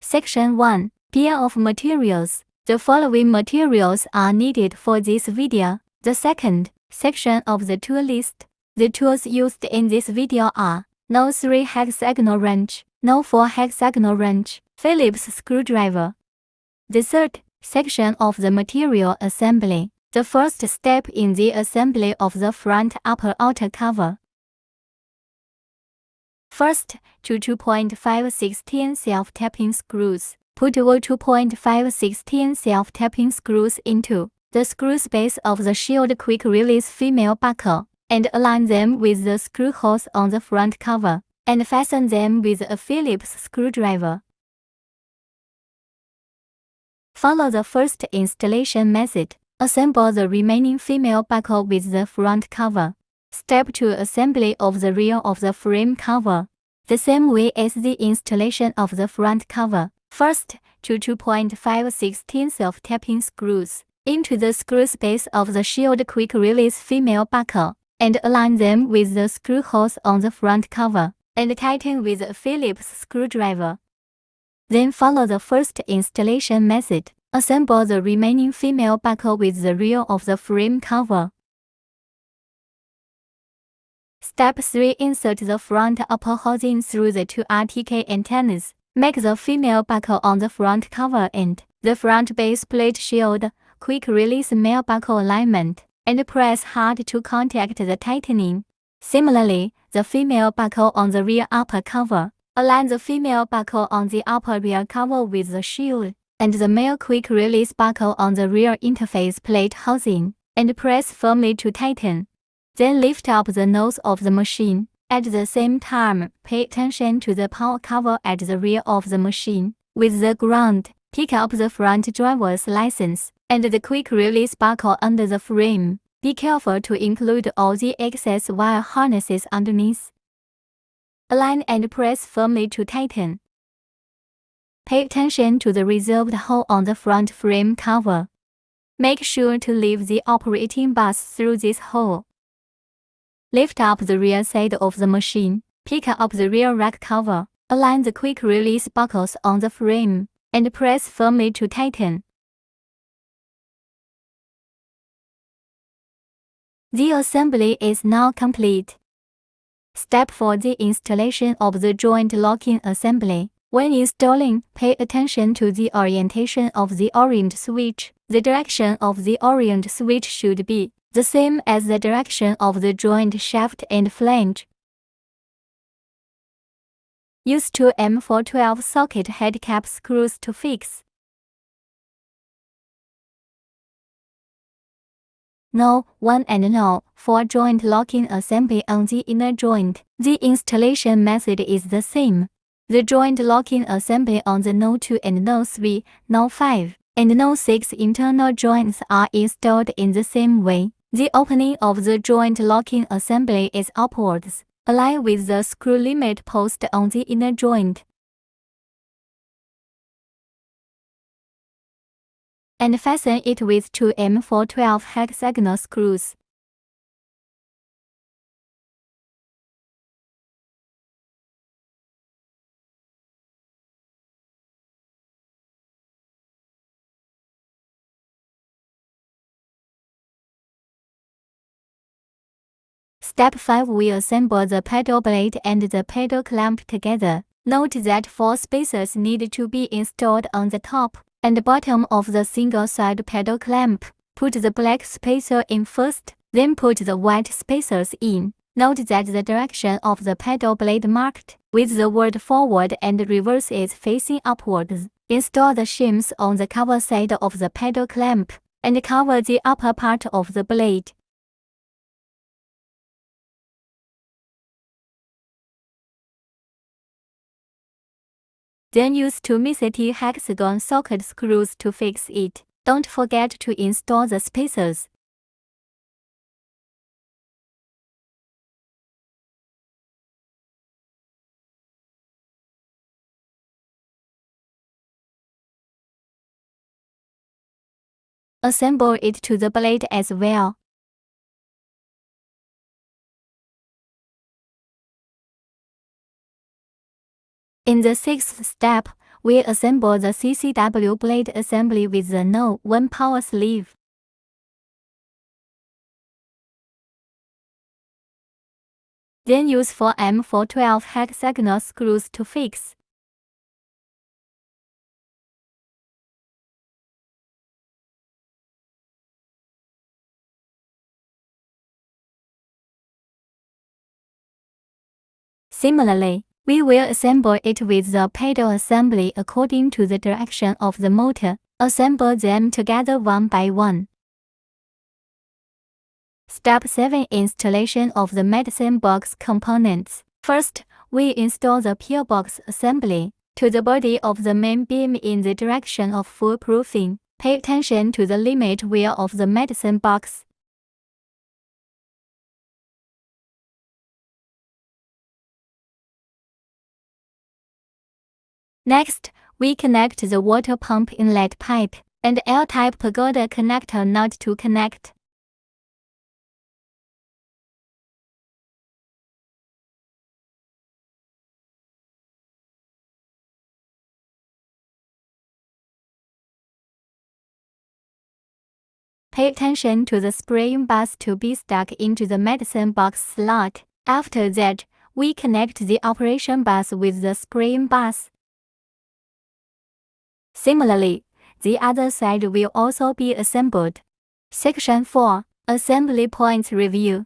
Section 1. Bill of materials. The following materials are needed for this video. The second section of the tool list. The tools used in this video are no 3-hexagonal wrench, no 4-hexagonal wrench, Phillips screwdriver. The third section of the material assembly. The first step in the assembly of the front upper outer cover. First, 2.516 self-tapping screws. Put all 2.516 self-tapping screws into the screw space of the shield quick-release female buckle, and align them with the screw holes on the front cover, and fasten them with a Phillips screwdriver. Follow the first installation method. Assemble the remaining female buckle with the front cover. Step 2. Assembly of the rear of the frame cover. The same way as the installation of the front cover. First, 2.516 self-tapping screws into the screw space of the shield quick-release female buckle, and align them with the screw holes on the front cover, and tighten with a Phillips screwdriver. Then follow the first installation method. Assemble the remaining female buckle with the rear of the frame cover. Step 3. Insert the front upper housing through the two RTK antennas. Make the female buckle on the front cover and the front base plate shield quick-release male buckle alignment, and press hard to contact the tightening. Similarly, the female buckle on the rear upper cover. Align the female buckle on the upper rear cover with the shield, and the male quick-release buckle on the rear interface plate housing, and press firmly to tighten. Then lift up the nose of the machine. At the same time, pay attention to the power cover at the rear of the machine. With the ground, pick up the front driver's license, and the quick-release buckle under the frame. Be careful to include all the excess wire harnesses underneath. Align and press firmly to tighten. Pay attention to the reserved hole on the front frame cover. Make sure to leave the operating bus through this hole. Lift up the rear side of the machine. Pick up the rear rack cover. Align the quick-release buckles on the frame, and press firmly to tighten. The assembly is now complete. Step 4. The installation of the joint locking assembly. When installing, pay attention to the orientation of the orient switch. The direction of the orient switch should be the same as the direction of the joint shaft and flange. Use 2 M412 socket head cap screws to fix. No. 1 and No. 4 joint locking assembly on the inner joint. The installation method is the same. The joint locking assembly on the No. 2 and No. 3, No. 5, and No. 6 internal joints are installed in the same way. The opening of the joint locking assembly is upwards. Align with the screw limit post on the inner joint, and fasten it with 2 M412 hexagonal screws. Step 5. We assemble the pedal blade and the pedal clamp together. Note that 4 spacers need to be installed on the top and bottom of the single-side pedal clamp. Put the black spacer in first, then put the white spacers in. Note that the direction of the pedal blade marked with the word forward and reverse is facing upwards. Install the shims on the cover side of the pedal clamp, and cover the upper part of the blade. Then use 2 MCT hexagon socket screws to fix it. Don't forget to install the spacers. Assemble it to the blade as well. In the 6th step, we assemble the CCW blade assembly with the no 1 power sleeve. Then use 4M412 hexagonal screws to fix. Similarly, we will assemble it with the pedal assembly according to the direction of the motor. Assemble them together one by one. Step 7. Installation of the medicine box components. First, we install the pillbox assembly to the body of the main beam in the direction of foolproofing. Pay attention to the limit wheel of the medicine box. Next, we connect the water pump inlet pipe and L-type pagoda connector nut to connect. Pay attention to the spraying bus to be stuck into the medicine box slot. After that, we connect the operation bus with the spraying bus. Similarly, the other side will also be assembled. Section 4. Assembly Points Review.